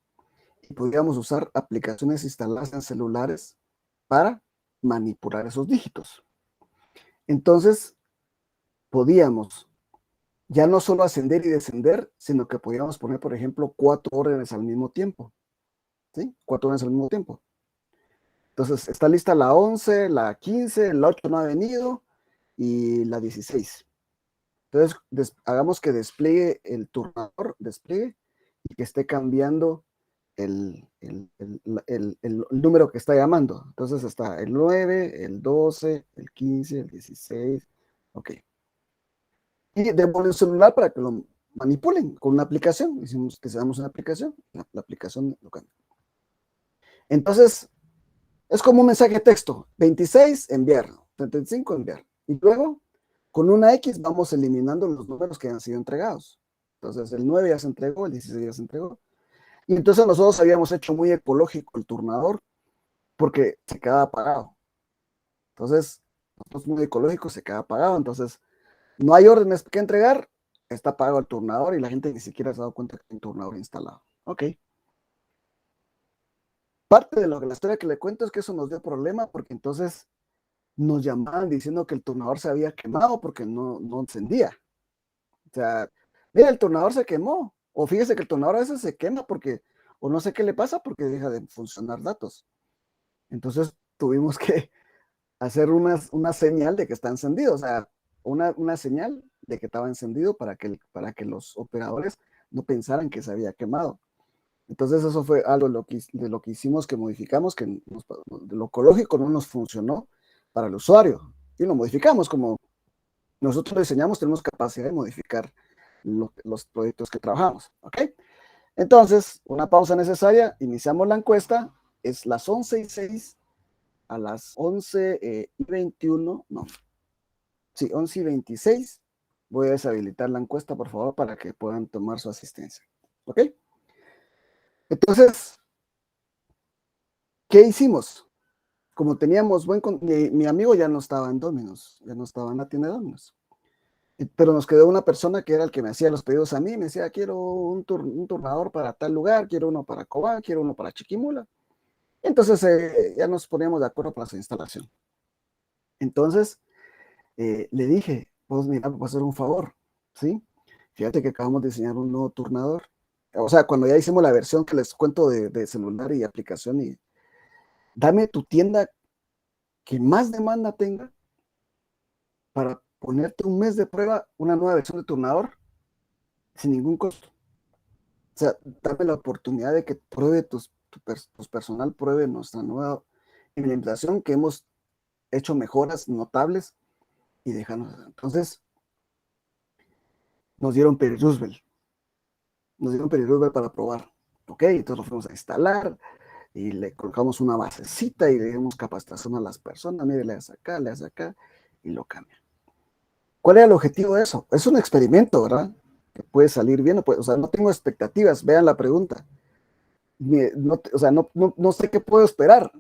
[SPEAKER 2] y podíamos usar aplicaciones instaladas en celulares para manipular esos dígitos. Entonces, podíamos ya no solo ascender y descender, sino que podíamos poner, por ejemplo, 4 órdenes al mismo tiempo. ¿Sí? 4 órdenes al mismo tiempo. Entonces, está lista la 11, la 15, la 8 no ha venido y la 16. Entonces, hagamos que despliegue el turnador, despliegue y que esté cambiando el número que está llamando. Entonces está el 9, el 12, el 15, el 16. Ok. Y debo un celular para que lo manipulen con una aplicación. Hicimos que seamos una aplicación. La aplicación lo cambia. Entonces, es como un mensaje de texto. 26, enviar. 35, enviar. Y luego, con una X, vamos eliminando los números que han sido entregados. Entonces, el 9 ya se entregó, el 16 ya se entregó. Y entonces nosotros habíamos hecho muy ecológico el turnador porque se quedaba apagado. Entonces, nosotros muy ecológico se queda apagado. Entonces, no hay órdenes que entregar, está apagado el turnador y la gente ni siquiera se ha dado cuenta que hay un turnador instalado. Ok. parte de la historia que le cuento es que eso nos dio problema porque entonces nos llamaban diciendo que el tornador se había quemado porque no encendía. O sea, mira, el tornador se quemó. O fíjese que el tornador a veces se quema porque, o no sé qué le pasa porque deja de funcionar datos. Entonces tuvimos que hacer una señal de que está encendido, o sea, una señal de que estaba encendido para que los operadores no pensaran que se había quemado. Entonces eso fue algo de lo que hicimos, que modificamos, que de lo ecológico no nos funcionó para el usuario. Y lo modificamos, como nosotros lo diseñamos, tenemos capacidad de modificar los proyectos que trabajamos. ¿Ok? Entonces, una pausa necesaria, iniciamos la encuesta, es las 11:06, a las 11:21, no, sí, 11:26, voy a deshabilitar la encuesta, por favor, para que puedan tomar su asistencia. ¿Ok? Entonces, ¿qué hicimos? Como teníamos mi amigo ya no estaba en Domino's, ya no estaba en la tienda de Domino's. Pero nos quedó una persona que era el que me hacía los pedidos a mí, me decía, quiero un turnador para tal lugar, quiero uno para Cobán, quiero uno para Chiquimula. Entonces ya nos poníamos de acuerdo para su instalación. Entonces le dije, pues mira, me puedo hacer un favor, ¿sí? Fíjate que acabamos de diseñar un nuevo turnador. O sea, cuando ya hicimos la versión que les cuento de celular y aplicación, y dame tu tienda que más demanda tenga para ponerte un mes de prueba una nueva versión de turnador sin ningún costo. O sea, dame la oportunidad de que pruebe tu personal, pruebe nuestra nueva implementación, que hemos hecho mejoras notables y déjanos. Entonces, nos dieron Peri Roosevelt. Nos dieron Peri Roosevelt para probar. Ok, entonces lo fuimos a instalar y le colocamos una basecita y le dimos capacitación a las personas. Mire, le hace acá y lo cambia. ¿Cuál era el objetivo de eso? Es un experimento, ¿verdad? Que puede salir bien, o sea, no tengo expectativas, vean la pregunta. O sea, no sé qué puedo esperar.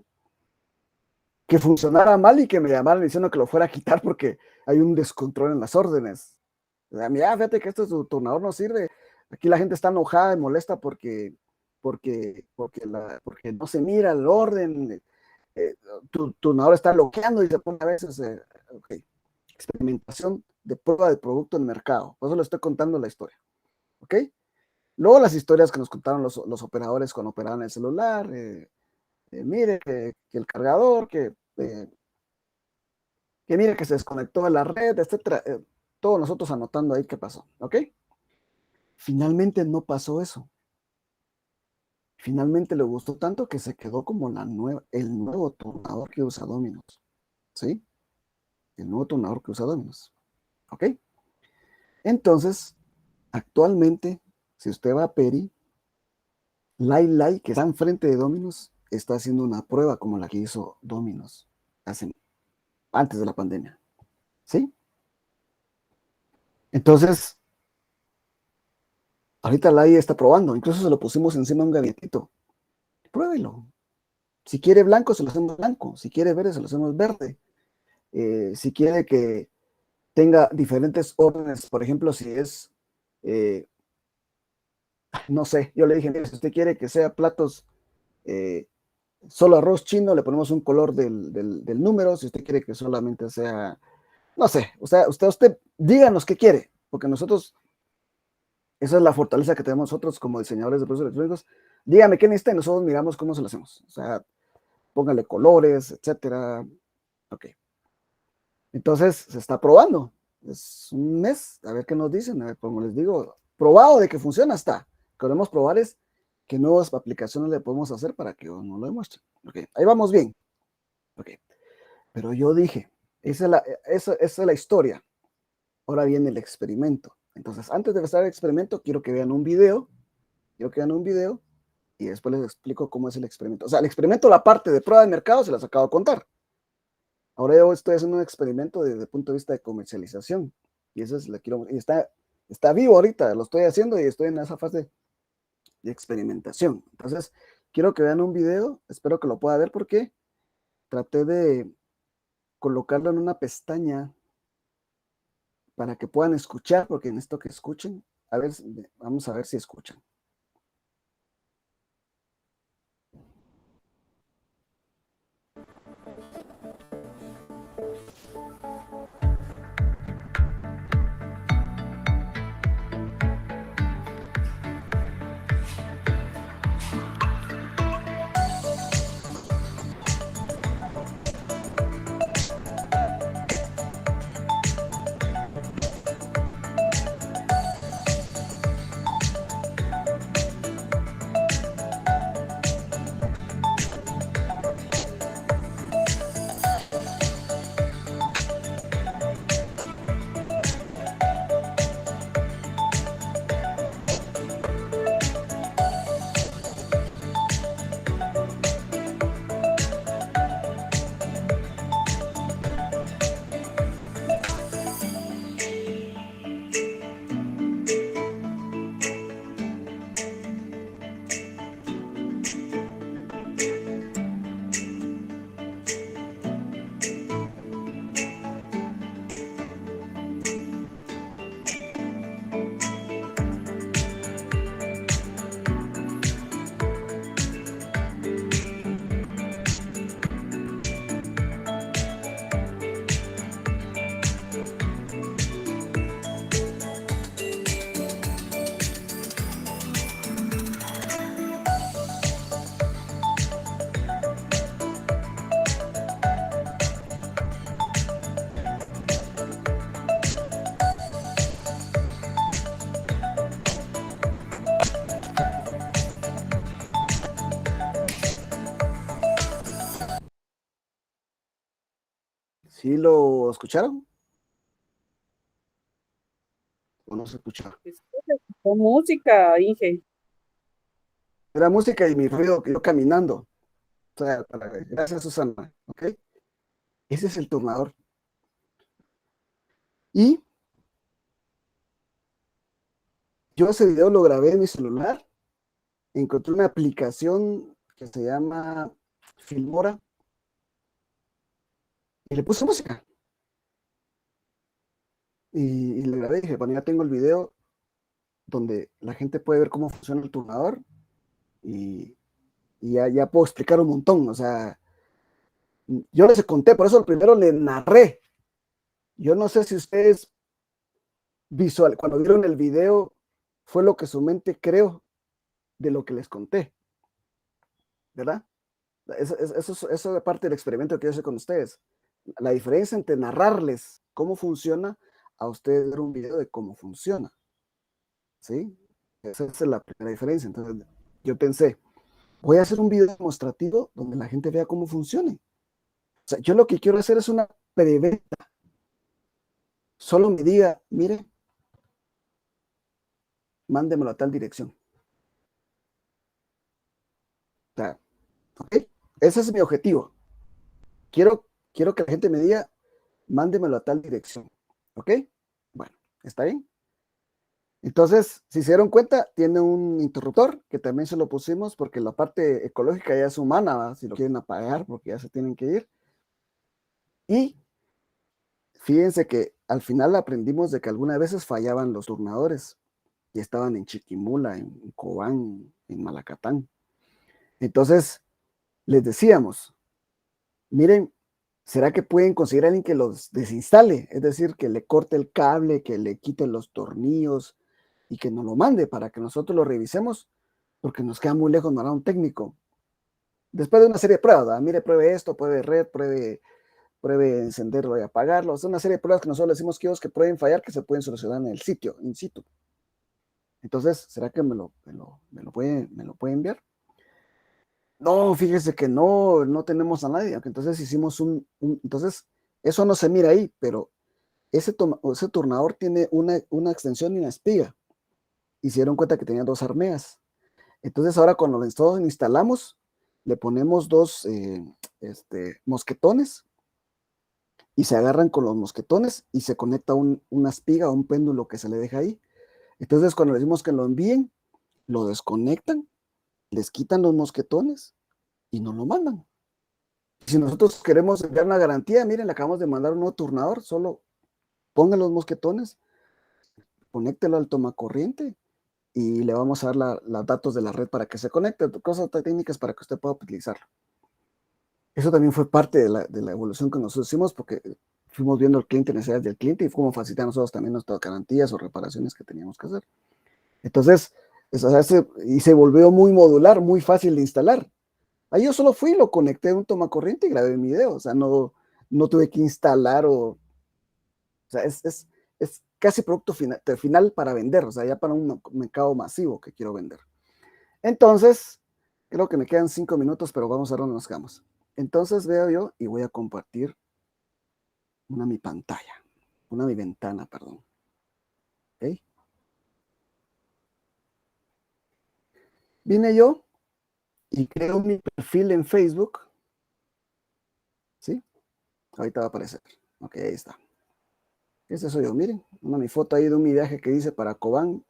[SPEAKER 2] Que funcionara mal y que me llamaran diciendo que lo fuera a quitar porque hay un descontrol en las órdenes. O sea, mira, fíjate que tu turnador no sirve. Aquí la gente está enojada y molesta porque no se mira el orden. Tu turnador está bloqueando y se pone a veces. Ok. Experimentación de prueba de producto en mercado. Por eso le estoy contando la historia. ¿Ok? Luego las historias que nos contaron los operadores cuando operaban el celular. Mire que el cargador, que mire que se desconectó de la red, etcétera. Todos nosotros anotando ahí qué pasó. ¿Ok? Finalmente no pasó eso. Finalmente le gustó tanto que se quedó como el nuevo turnador que usa Domino's. ¿Sí? El nuevo turnador que usa Domino's. ¿Ok? Entonces, actualmente, si usted va a Peri, Lai, que está enfrente de Domino's, está haciendo una prueba como la que hizo Domino's antes de la pandemia. ¿Sí? Entonces, ahorita Lai está probando, incluso se lo pusimos encima de un gabinetito. Pruébelo. Si quiere blanco, se lo hacemos blanco. Si quiere verde, se lo hacemos verde. Si quiere que tenga diferentes órdenes, por ejemplo, si es, no sé, yo le dije, mire, si usted quiere que sea platos solo arroz chino, le ponemos un color del número. Si usted quiere que solamente sea, no sé, usted díganos qué quiere, porque nosotros, esa es la fortaleza que tenemos nosotros como diseñadores de procesos electrónicos. Dígame qué necesita y nosotros miramos cómo se lo hacemos. O sea, póngale colores, etcétera. Ok. Entonces, se está probando. Es un mes, a ver qué nos dicen. A ver, como les digo, probado de que funciona está. Lo que queremos probar es qué nuevas aplicaciones le podemos hacer para que nos lo demuestre. Ok, ahí vamos bien. Ok, pero yo dije, esa es la historia. Ahora viene el experimento. Entonces, antes de empezar el experimento, quiero que vean un video. Y después les explico cómo es el experimento. O sea, el experimento, la parte de prueba de mercado, se las acabo de contar. Ahora yo estoy haciendo un experimento desde el punto de vista de comercialización. Y eso es y está vivo ahorita, lo estoy haciendo y estoy en esa fase de experimentación. Entonces, quiero que vean un video, espero que lo pueda ver porque traté de colocarlo en una pestaña para que puedan escuchar, porque necesito que escuchen. A ver, vamos a ver si escuchan. ¿Sí lo escucharon o no se escucharon?
[SPEAKER 5] Con música, Inge.
[SPEAKER 2] Era música y mi ruido, yo caminando. O sea, gracias, Susana. ¿Ok? Ese es el turnador. Y yo ese video lo grabé en mi celular. Encontré una aplicación que se llama Filmora y le puse música. Y le grabé y dije, bueno, ya tengo el video donde la gente puede ver cómo funciona el turnador y, ya puedo explicar un montón. O sea, yo les conté, por eso primero le narré. Yo no sé si ustedes cuando vieron el video, fue lo que su mente creó de lo que les conté, ¿verdad? Eso es parte del experimento que yo hice con ustedes. La diferencia entre narrarles cómo funciona a ustedes ver un video de cómo funciona, ¿sí? Esa es la primera diferencia. Entonces, yo pensé, voy a hacer un video demostrativo donde la gente vea cómo funciona. O sea, yo lo que quiero hacer es una preventa. Solo me diga, mire, mándemelo a tal dirección. O sea, ¿ok? Ese es mi objetivo. Quiero que la gente me diga, mándemelo a tal dirección. ¿Ok? Bueno, ¿está bien? Entonces, si se dieron cuenta, tiene un interruptor que también se lo pusimos porque la parte ecológica ya es humana, ¿verdad? Si lo quieren apagar porque ya se tienen que ir. Y fíjense que al final aprendimos de que algunas veces fallaban los turnadores y estaban en Chiquimula, en Cobán, en Malacatán. Entonces, les decíamos, miren, ¿será que pueden conseguir a alguien que los desinstale? Es decir, que le corte el cable, que le quite los tornillos y que nos lo mande para que nosotros lo revisemos, porque nos queda muy lejos mandar a un técnico. Después de una serie de pruebas, ¿verdad? Mire, pruebe esto, pruebe red, pruebe encenderlo y apagarlo. Es una serie de pruebas que nosotros le decimos que ellos que pueden fallar, que se pueden solucionar en el sitio, in situ. Entonces, ¿será que me lo puede enviar? No, fíjese que no tenemos a nadie. Entonces hicimos entonces, eso no se mira ahí, pero ese turnador tiene una extensión y una espiga. Y se dieron cuenta que tenía dos armeas. Entonces ahora cuando lo instalamos, le ponemos dos mosquetones y se agarran con los mosquetones y se conecta una espiga o un péndulo que se le deja ahí. Entonces cuando le decimos que lo envíen, lo desconectan, les quitan los mosquetones y nos lo mandan. Si nosotros queremos enviar una garantía, miren, le acabamos de mandar un nuevo turnador, solo pongan los mosquetones, conéctelo al tomacorriente y le vamos a dar los datos de la red para que se conecte, cosas técnicas para que usted pueda utilizarlo. Eso también fue parte de la evolución que nosotros hicimos porque fuimos viendo el cliente, necesidades del cliente y cómo facilitar nosotros también nuestras garantías o reparaciones que teníamos que hacer. Entonces, y se volvió muy modular, muy fácil de instalar. Ahí yo solo fui, lo conecté a un tomacorriente y grabé mi video. O sea, no tuve que instalar o sea, es casi producto final para vender, o sea, ya para un mercado masivo que quiero vender. Entonces, creo que me quedan 5 minutos, pero vamos a ver dónde nos quedamos. Entonces veo yo y voy a compartir mi pantalla, mi ventana, perdón. ¿Ok? Vine yo y creo mi perfil en Facebook. ¿Sí? Ahorita va a aparecer. Ok, ahí está. Ese soy yo, miren, mi foto ahí de mi viaje que hice para Cobán.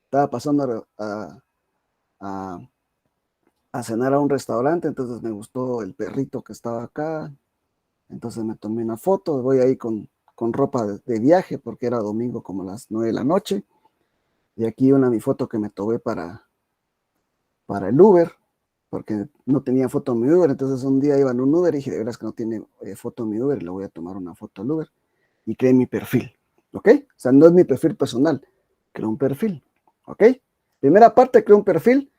[SPEAKER 2] Estaba pasando a cenar a un restaurante, entonces me gustó el perrito que estaba acá, entonces me tomé una foto, voy ahí con ropa de viaje porque era domingo como las 9 de la noche, y aquí mi foto que me tomé para el Uber, porque no tenía foto en mi Uber, entonces un día iba en un Uber y dije, de veras que no tiene foto en mi Uber, le voy a tomar una foto al Uber, y creé mi perfil, ¿ok? O sea, no es mi perfil personal, creo un perfil, ¿ok? Primera parte, creo un perfil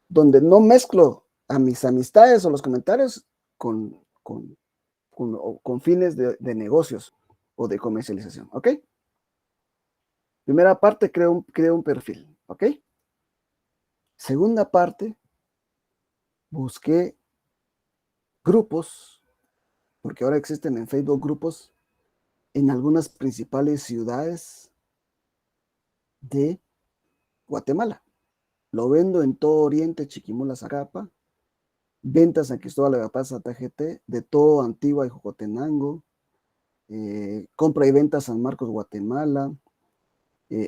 [SPEAKER 2] donde no mezclo a mis amistades o los comentarios con fines de negocios o de comercialización, ¿ok? Primera parte, creo un perfil, ¿ok? Segunda parte, busqué grupos porque ahora existen en Facebook grupos en algunas principales ciudades de Guatemala. Lo vendo en todo Oriente, Chiquimula, Zacapa, ventas en Cristóbal de la Paz, TGT, de todo Antigua y Jocotenango, compra y venta San Marcos, Guatemala,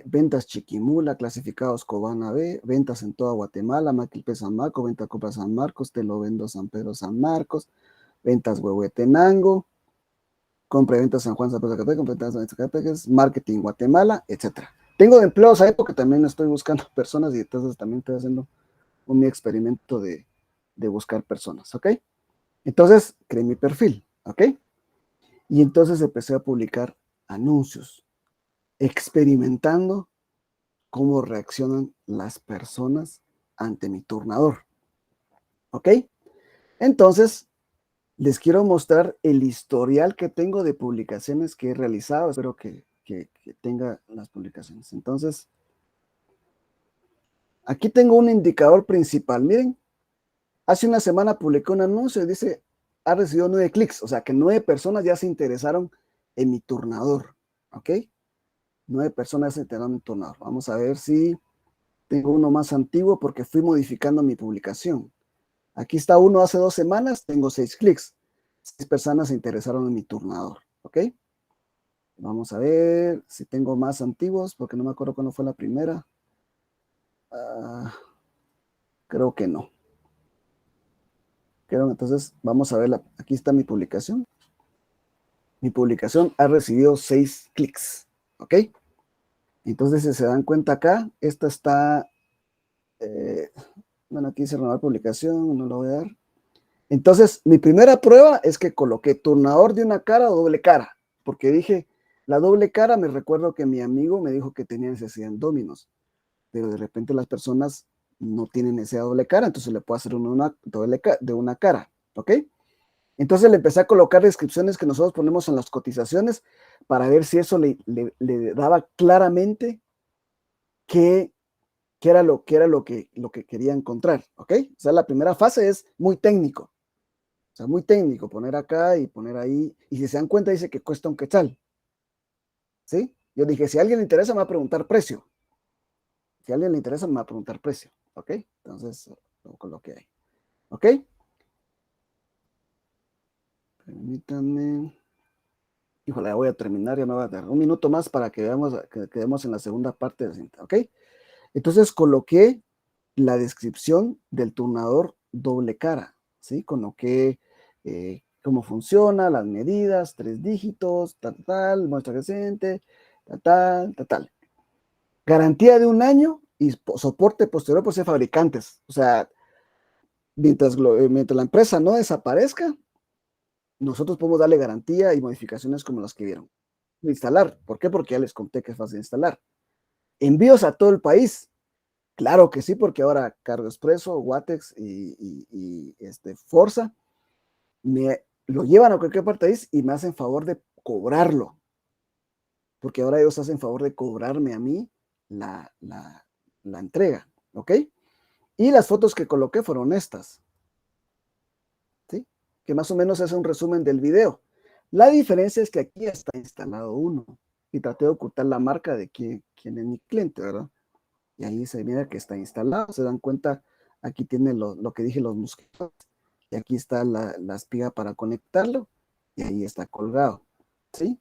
[SPEAKER 2] ventas Chiquimula, clasificados Cobana B, ventas en toda Guatemala, Maquilpe San Marcos, venta Copa San Marcos, te lo vendo San Pedro San Marcos, ventas Huehuetenango, compra y venta San Juan, San Pedro Zacatecas, compra y venta San Zacatecas, marketing Guatemala, etc. Tengo empleos ahí porque también estoy buscando personas y entonces también estoy haciendo un experimento de buscar personas, ¿ok? Entonces creé mi perfil, ¿ok? Y entonces empecé a publicar anuncios, experimentando cómo reaccionan las personas ante mi turnador, ¿ok? Entonces, les quiero mostrar el historial que tengo de publicaciones que he realizado. Espero que tenga las publicaciones. Entonces, aquí tengo un indicador principal. Miren, hace una semana publiqué un anuncio y dice, ha recibido 9 clics. O sea, que 9 personas ya se interesaron en mi turnador. ¿Ok? 9 personas se interesaron en mi turnador. Vamos a ver si tengo uno más antiguo porque fui modificando mi publicación. Aquí está uno hace 2 semanas, tengo 6 clics. 6 personas se interesaron en mi turnador. ¿Ok? Vamos a ver si tengo más antiguos porque no me acuerdo cuándo fue la primera. Creo que no. Entonces, vamos a ver, aquí está mi publicación. Mi publicación ha recibido 6 clics, ¿ok? Entonces, si se dan cuenta acá, esta está, bueno, aquí dice renovar publicación, no lo voy a dar. Entonces, mi primera prueba es que coloqué turnador de una cara o doble cara, porque dije, la doble cara, me recuerdo que mi amigo me dijo que tenía necesidad en Dominos, pero de repente las personas no tienen esa doble cara, entonces le puedo hacer una doble de una cara, ¿ok? Entonces le empecé a colocar descripciones que nosotros ponemos en las cotizaciones para ver si eso le daba claramente qué era lo que quería encontrar, ¿ok? O sea, la primera fase es muy técnico, o sea, muy técnico, poner acá y poner ahí, y si se dan cuenta dice que cuesta un quetzal, ¿sí? Yo dije, si a alguien le interesa me va a preguntar precio, si a alguien le interesa me va a preguntar precio, ¿ok? Entonces lo coloqué ahí, ¿ok? Permítanme. Híjole, ya voy a terminar, ya me va a dar un minuto más para que veamos, que quedemos en la segunda parte de la cinta, ¿ok? Entonces coloqué la descripción del turnador doble cara, ¿sí? Coloqué cómo funciona, las medidas, 3 dígitos, tal, muestra creciente, tal. Garantía de 1 año y soporte posterior por ser fabricantes. O sea, mientras la empresa no desaparezca, nosotros podemos darle garantía y modificaciones como las que vieron. Instalar, ¿por qué? Porque ya les conté que es fácil de instalar. Envíos a todo el país, claro que sí, porque ahora Cargo Expreso, Watex y Forza me lo llevan a cualquier parte del país y me hacen favor de cobrarlo, porque ahora ellos hacen favor de cobrarme a mí la entrega, ¿ok? Y las fotos que coloqué fueron estas, ¿sí? Que más o menos es un resumen del video. La diferencia es que aquí está instalado uno y traté de ocultar la marca de quién es mi cliente, ¿verdad? Y ahí se mira que está instalado, se dan cuenta, aquí tiene lo que dije, los mosquitos, y aquí está la espiga para conectarlo, y ahí está colgado, ¿sí?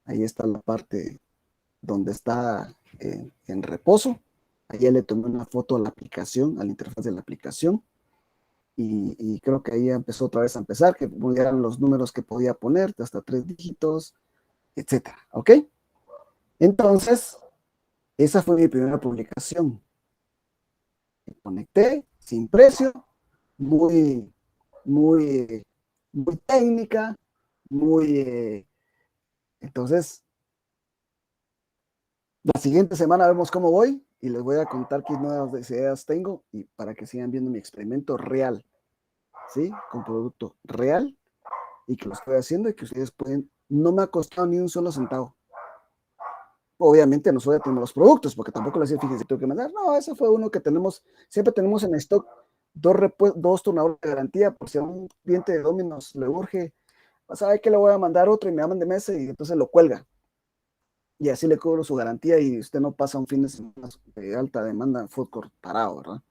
[SPEAKER 2] Ahí está la parte donde está en reposo, ahí ya le tomé una foto a la aplicación, a la interfaz de la aplicación, y creo que ahí empezó otra vez a empezar, que eran los números que podía poner, hasta 3 dígitos, etcétera, ¿ok? Entonces, esa fue mi primera publicación. Me conecté sin precio, muy técnica, entonces, la siguiente semana vemos cómo voy y les voy a contar qué nuevas ideas tengo y para que sigan viendo mi experimento real, ¿sí? Con producto real y que lo estoy haciendo y que ustedes pueden, no me ha costado ni un solo centavo. Obviamente no soy a tener los productos, porque tampoco les decía, fíjense, tengo que mandar. No, ese fue uno que tenemos, siempre tenemos en stock 2 turnadores de garantía, por si a un cliente de Domino's le urge ¿sabe que le voy a mandar otro y me llaman de mesa y entonces lo cuelga? Y así le cobro su garantía y usted no pasa un fin de semana de alta demanda en food court parado, ¿verdad?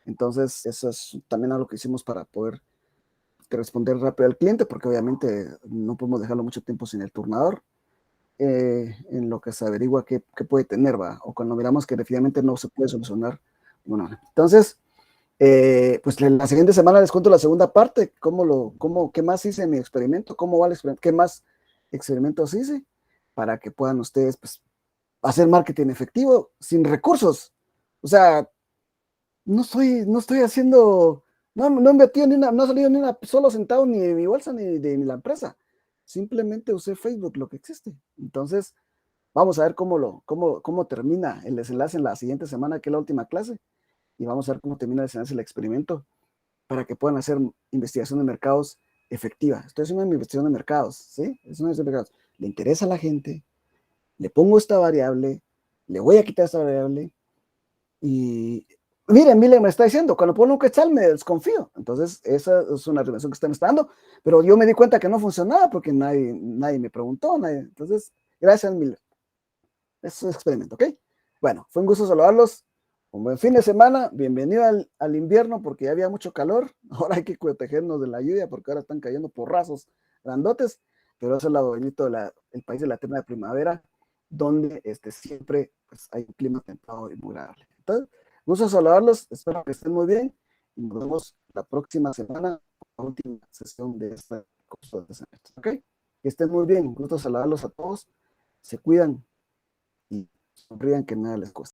[SPEAKER 2] Entonces, eso es también algo que hicimos para poder responder rápido al cliente, porque obviamente no podemos dejarlo mucho tiempo sin el turnador, en lo que se averigua qué puede tener, ¿va? O cuando miramos que definitivamente no se puede solucionar. Bueno, entonces, pues la siguiente semana les cuento la segunda parte, qué más hice en mi experimento, cómo va el experimento, qué más experimentos hice, para que puedan ustedes, pues, hacer marketing efectivo sin recursos. O sea, no estoy haciendo, no he invertido no ha salido ni una solo centavo ni de mi bolsa ni de la empresa. Simplemente usé Facebook, lo que existe. Entonces, vamos a ver cómo termina el desenlace en la siguiente semana, que es la última clase, y vamos a ver cómo termina el desenlace del experimento para que puedan hacer investigación de mercados efectiva. Estoy haciendo una investigación de mercados, ¿sí? Es una investigación de mercados. Le interesa a la gente, le pongo esta variable, le voy a quitar esta variable, y miren, me está diciendo, cuando pongo un quetzal me desconfío. Entonces, esa es una relación que usted me está dando, pero yo me di cuenta que no funcionaba porque nadie me preguntó, entonces, gracias, Miller. Es un experimento, ¿ok? Bueno, fue un gusto saludarlos. Un buen fin de semana. Bienvenido al invierno porque ya había mucho calor. Ahora hay que protegernos de la lluvia porque ahora están cayendo porrazos grandotes, pero eso es lo bonito del país de la eterna primavera, donde siempre pues, hay un clima templado y muy agradable. Entonces, gusto saludarlos. Espero que estén muy bien y nos vemos la próxima semana, la última sesión de este curso de semestre, ¿ok? Que estén muy bien. Gusto saludarlos a todos. Se cuidan y sonrían, que nada les cuesta.